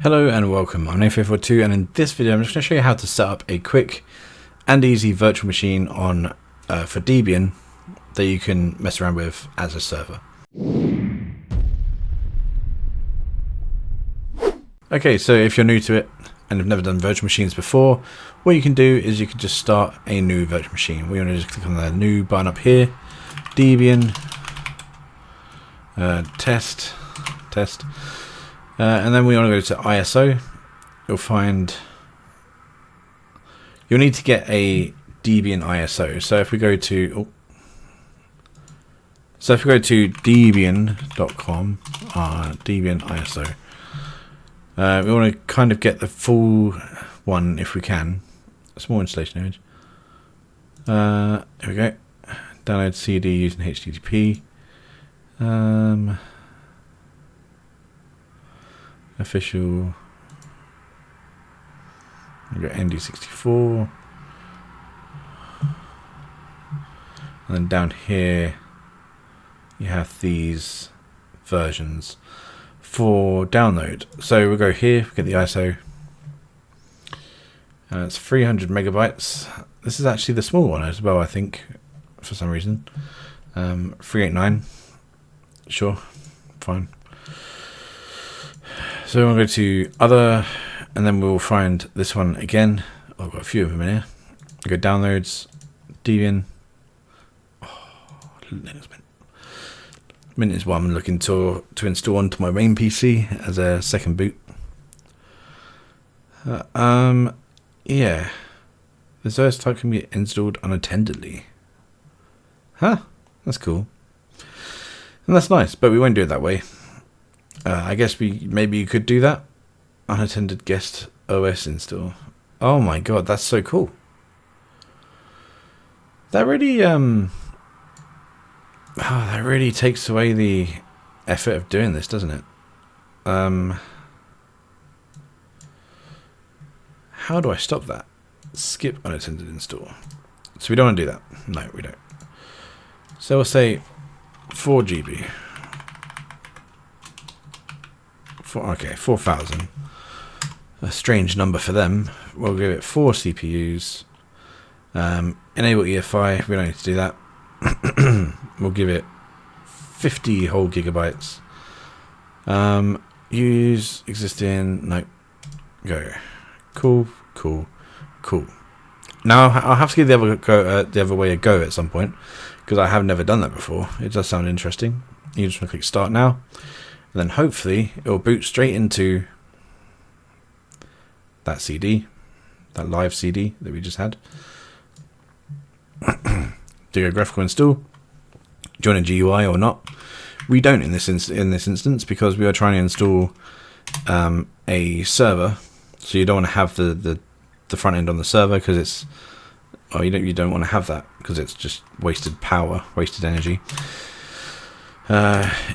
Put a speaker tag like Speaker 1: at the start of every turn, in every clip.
Speaker 1: Hello and welcome, I'm Nathan442 and in this video I'm just going to show you how to set up a quick and easy virtual machine on for Debian that you can mess around with as a server. Okay, so if you're new to it and have never done virtual machines before, what you can do is you can just start a new virtual machine. We want to just click on the new button up here, Debian, test. And then we want to go to ISO. You'll need to get a Debian ISO. So if we go to Debian.com, Debian ISO, we want to kind of get the full one if we can. A small installation image. Here we go. Download CD using HTTP. Official. We got ND64, and then down here you have these versions for download. So we'll go here, get the ISO, and it's 300 megabytes. This is actually the small one as well, I think, for some reason. 389. Sure, fine. So we'll go to other, and then we'll find this one again. Oh, I've got a few of them in here. We go downloads, Debian. Linux Mint. Mint is what I'm looking to install onto my main PC as a second boot. Yeah. The OS type can be installed unattendedly. Huh? That's cool. And that's nice, but we won't do it that way. I guess maybe you could do that. Unattended guest OS install. Oh my god, that's so cool. That really that really takes away the effort of doing this, doesn't it? How do I stop that? Skip unattended install. So we don't want to do that. No, we don't. So we'll say 4 GB. Okay, 4,000. A strange number for them. We'll give it 4 CPUs. Enable EFI. We don't need to do that. We'll give it 50 whole gigabytes. Use existing. No. Go. Cool. Now I'll have to give the other way a go at some point because I have never done that before. It does sound interesting. You just want to click start now. And then hopefully it will boot straight into that CD, that live CD that we just had. Do a graphical install. Join a GUI or not? We don't in this instance because we are trying to install a server. So you don't want to have the front end on the server because it's you don't want to have that because it's just wasted power, wasted energy.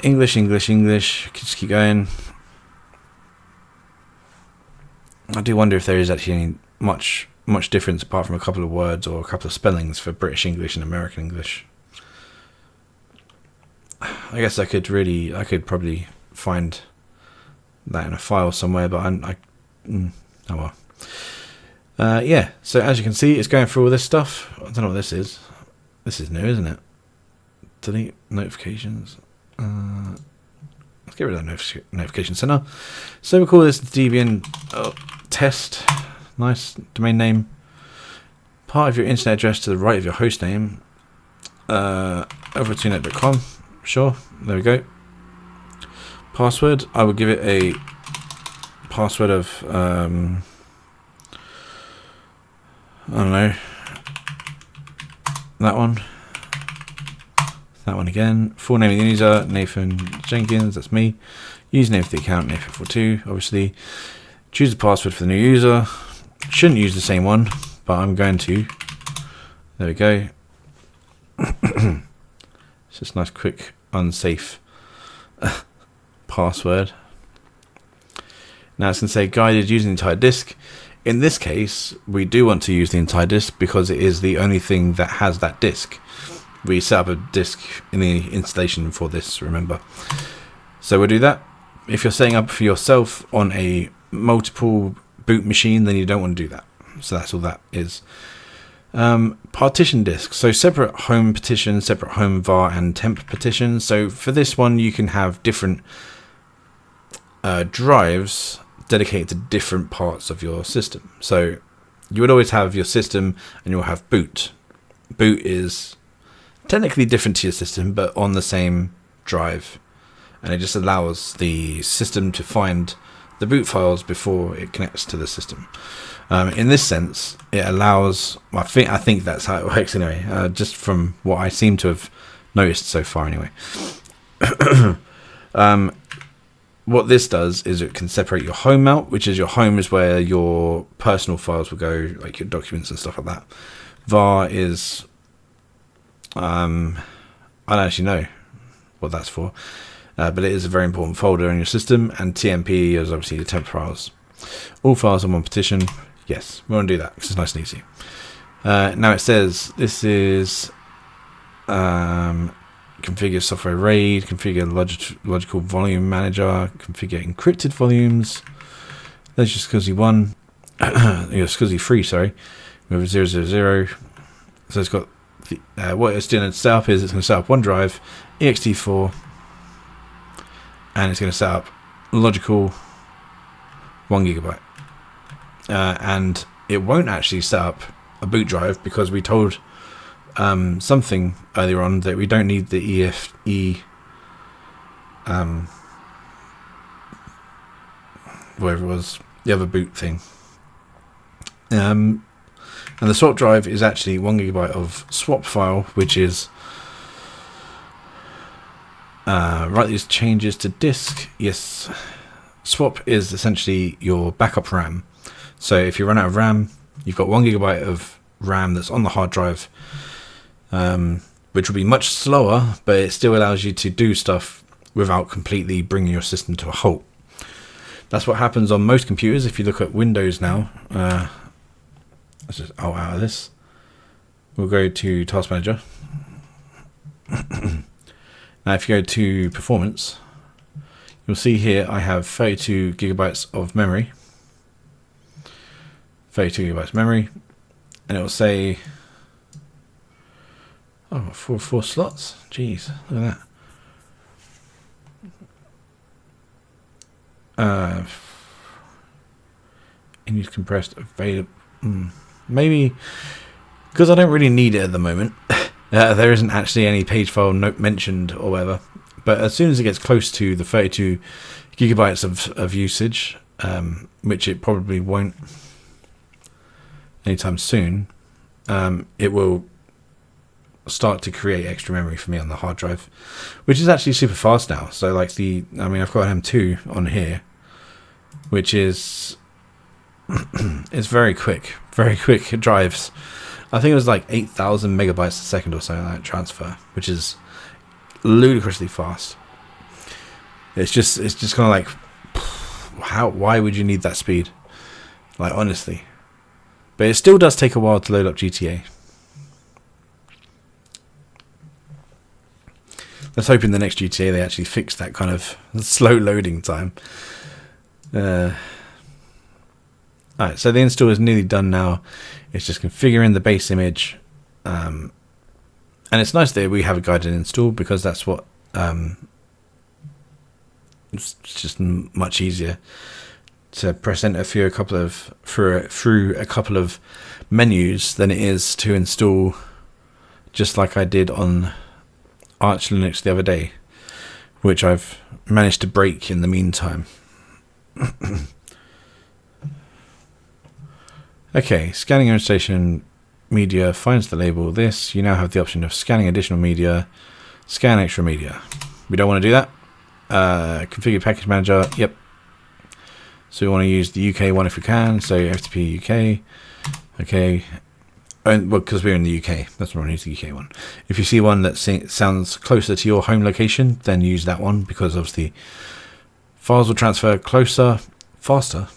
Speaker 1: English, just keep going. I do wonder if there is actually any much difference apart from a couple of words or a couple of spellings for British English and American English. I guess I could probably find that in a file somewhere, but oh well. Yeah, so as you can see, it's going through all this stuff. I don't know what this is. This is new, isn't it? Delete notifications. Let's get rid of the notification center. So we'll call this Debian test. Nice domain name. Part of your internet address to the right of your host name. Over2net.com. Sure. There we go. Password. I will give it a password of I don't know. That one. That one again. Full name of the user, Nathan Jenkins, that's me. Username for the account, Nathan42, obviously. Choose the password for the new user. Shouldn't use the same one, but I'm going to. There we go. It's just a nice, quick, unsafe password. Now it's going to say guided using the entire disk. In this case, we do want to use the entire disk because it is the only thing that has that disk. We set up a disk in the installation for this, remember. So we'll do that. If you're setting up for yourself on a multiple boot machine, then you don't want to do that. So that's all that is. Partition disk. So separate home partition, separate home var, and temp partition. So for this one, you can have different drives dedicated to different parts of your system. So you would always have your system and you'll have boot. Boot is technically different to your system, but on the same drive. And it just allows the system to find the boot files before it connects to the system. In this sense, it allows, I think that's how it works anyway, just from what I seem to have noticed so far anyway. What this does is it can separate your home out, which is your home is where your personal files will go, like your documents and stuff like that. var is, I don't actually know what that's for, but it is a very important folder in your system, and TMP is obviously the temp files. All files on one partition. Yes, we want to do that because it's nice and easy. Now it says this is configure software RAID, configure logical volume manager, configure encrypted volumes. There's your SCSI1, your SCSI3, sorry, with 000. So it's got what it's doing to set up is it's going to set up one drive, ext4, and it's going to set up logical 1 GB. And it won't actually set up a boot drive because we told something earlier on that we don't need the whatever it was, the other boot thing. And the swap drive is actually 1 GB of swap file, which is write these changes to disk. Yes, swap is essentially your backup RAM. So if you run out of RAM, you've got 1 GB of RAM that's on the hard drive, which will be much slower, but it still allows you to do stuff without completely bringing your system to a halt. That's what happens on most computers. If you look at Windows now, let's just out of this. We'll go to Task Manager. Now, if you go to Performance, you'll see here I have 32 GB of memory. 32 GB memory, and it will say, oh, four slots. Jeez, look at that. In use compressed available. Maybe because I don't really need it at the moment. There isn't actually any page file note mentioned or whatever. But as soon as it gets close to the 32 GB of usage, which it probably won't anytime soon, it will start to create extra memory for me on the hard drive, which is actually super fast now. So like I've got an M2 on here, which is it's very quick it drives. I think it was like 8,000 megabytes a second or something like that transfer, which is ludicrously fast. It's just kind of like, why would you need that speed? Like, honestly. But it still does take a while to load up GTA. Let's hope in the next GTA they actually fix that kind of slow loading time. Alright, so the install is nearly done now. It's just configuring the base image. And it's nice that we have a guided install because that's what it's just much easier to press enter through a couple of menus than it is to install, just like I did on Arch Linux the other day, which I've managed to break in the meantime. Okay, scanning installation media finds the label this. You now have the option of scanning additional media, scan extra media. We don't want to do that. Configure package manager. Yep. So we want to use the UK one if we can. So FTP UK. Okay. And, well, because we're in the UK, that's why we use the UK one. If you see one that sounds closer to your home location, then use that one, because obviously files will transfer faster,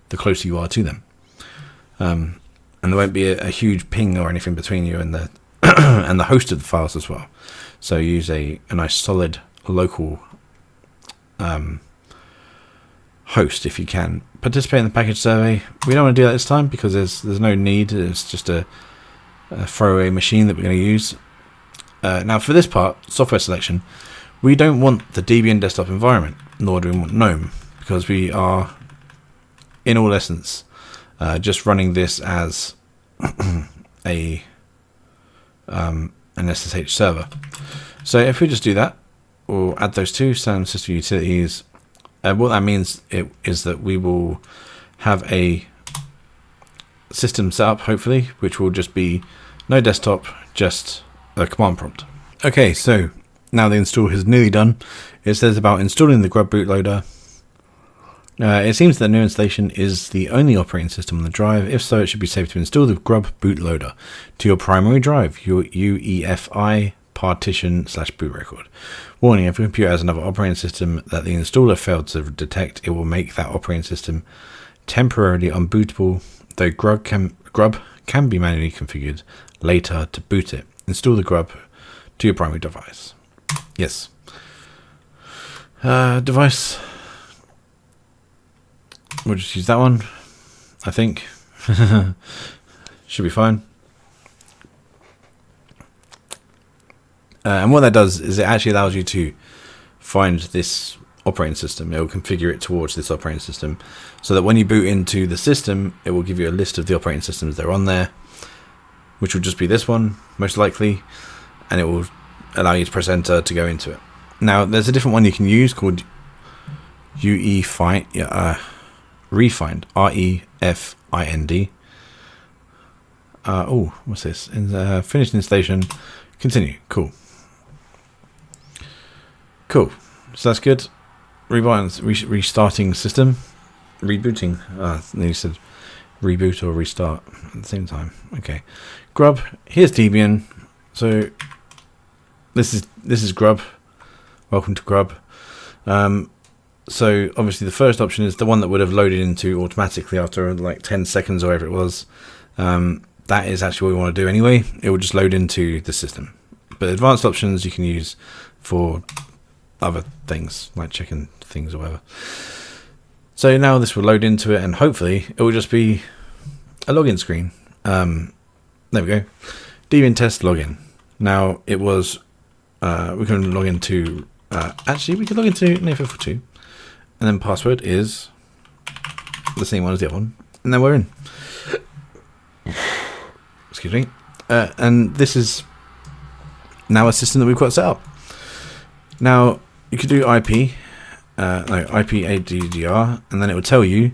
Speaker 1: the closer you are to them. And there won't be a huge ping or anything between you and the and the host of the files as well. So use a nice solid local host if you can. Participate in the package survey. We don't want to do that this time because there's no need. It's just a throwaway machine that we're going to use. Now for this part, software selection, we don't want the Debian desktop environment, nor do we want GNOME, because we are, in all essence, just running this as an SSH server. So if we just do that, we'll add those two, standard system utilities. What that means is that we will have a system set up, hopefully, which will just be no desktop, just a command prompt. Okay, so now the install is nearly done. It says about installing the grub bootloader. It seems that the new installation is the only operating system on the drive. If so, it should be safe to install the grub bootloader to your primary drive, your UEFI partition/boot record. Warning, if a computer has another operating system that the installer failed to detect, it will make that operating system temporarily unbootable, though grub can be manually configured later to boot it. Install the grub to your primary device. Yes. Device. We'll just use that one, I think. Should be fine. And what that does is it actually allows you to find this operating system. It will configure it towards this operating system, so that when you boot into the system, it will give you a list of the operating systems that are on there, which will just be this one, most likely, and it will allow you to press enter to go into it. Now, there's a different one you can use called Refind, REFIND. Oh, what's this? Finished installation. Continue. Cool. So that's good. Restarting system. Rebooting. You said reboot or restart at the same time. Okay. Grub. Here's Debian. So this is grub. Welcome to grub. So obviously the first option is the one that would have loaded into automatically after like 10 seconds or whatever it was. That is actually what we want to do anyway. It will just load into the system. But advanced options you can use for other things, like checking things or whatever. So now this will load into it, and hopefully it will just be a login screen. There we go. Debian test login. Now it was, we can log into, actually we can log into NAFO2, and then password is the same one as the other one, and then we're in. Excuse me. And this is now a system that we've got set up. Now you could do IP ADDR, and then it would tell you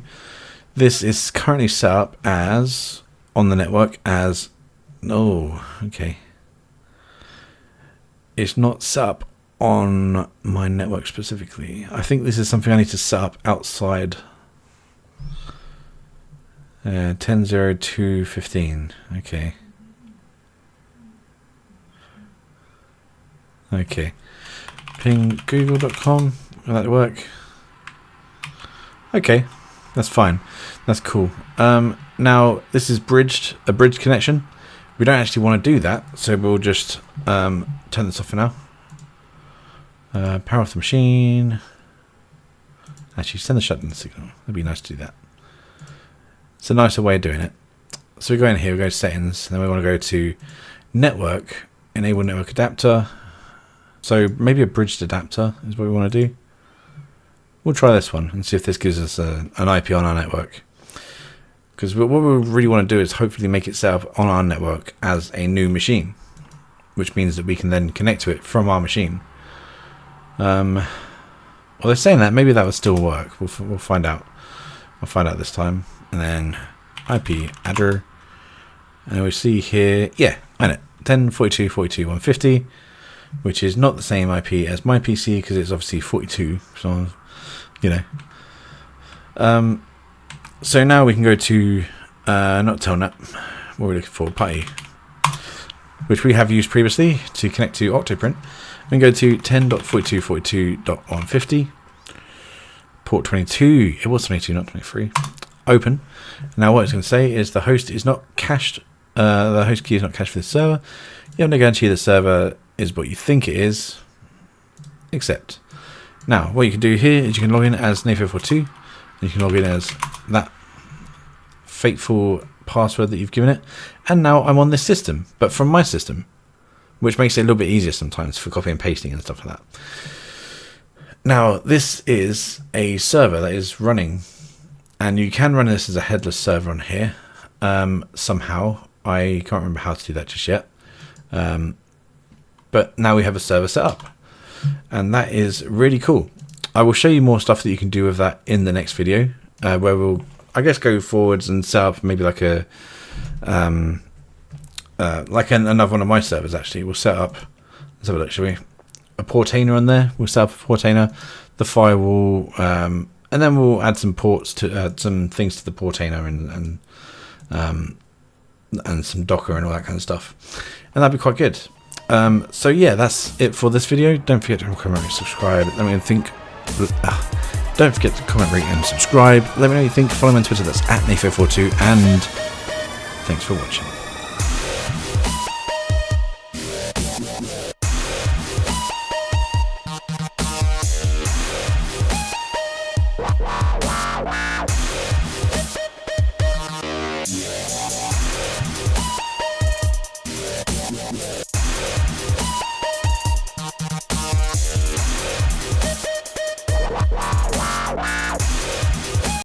Speaker 1: this is currently set up as on the network as okay. It's not set up on my network specifically. I think this is something I need to set up outside. 10.02.15. Okay. Ping google.com. Will that work? Okay, that's fine. That's cool. Now this is a bridged connection. We don't actually want to do that, so we'll just turn this off for now. Power off the machine. Actually, send the shutdown signal. It'd be nice to do that. It's a nicer way of doing it. So we go in here, we go to settings, and then we want to go to network, enable network adapter. So maybe a bridged adapter is what we want to do. We'll try this one and see if this gives us an IP on our network. Because what we really want to do is hopefully make it set up on our network as a new machine, which means that we can then connect to it from our machine. Well, they're saying that maybe that will still work. We'll find out. I'll find out this time. And then IP adder, and we see here, yeah, I know, 10.42.42.150, which is not the same IP as my PC because it's obviously 42. So, you know. So now we can go to not telnet. What are we looking for? PuTTY, which we have used previously to connect to Octoprint. We can go to 10.42.42.150. Port 22. It was 22, not 23. Open. Now what it's going to say is the host is not cached. The host key is not cached for the server. You have no guarantee the server is what you think it is. Accept. Now what you can do here is you can log in as NAFO42, You can log in as that fateful password that you've given it. And now I'm on this system, but from my system, which makes it a little bit easier sometimes for copy and pasting and stuff like that. Now, this is a server that is running, and you can run this as a headless server on here. Somehow, I can't remember how to do that just yet. But now we have a server set up, and that is really cool. I will show you more stuff that you can do with that in the next video, where we'll, I guess, go forwards and set up maybe like a another one of my servers. Actually, we'll set up. Let's have a look, shall we? A portainer on there. We'll set up a portainer, the firewall, and then we'll add some ports to some things to the portainer and some Docker and all that kind of stuff, and that'd be quite good. So yeah, that's it for this video. Don't forget to comment, rate, subscribe. Let me think. Don't forget to comment, rate, and subscribe. Let me know what you think. Follow me on Twitter. That's @Nathan42, and thanks for watching.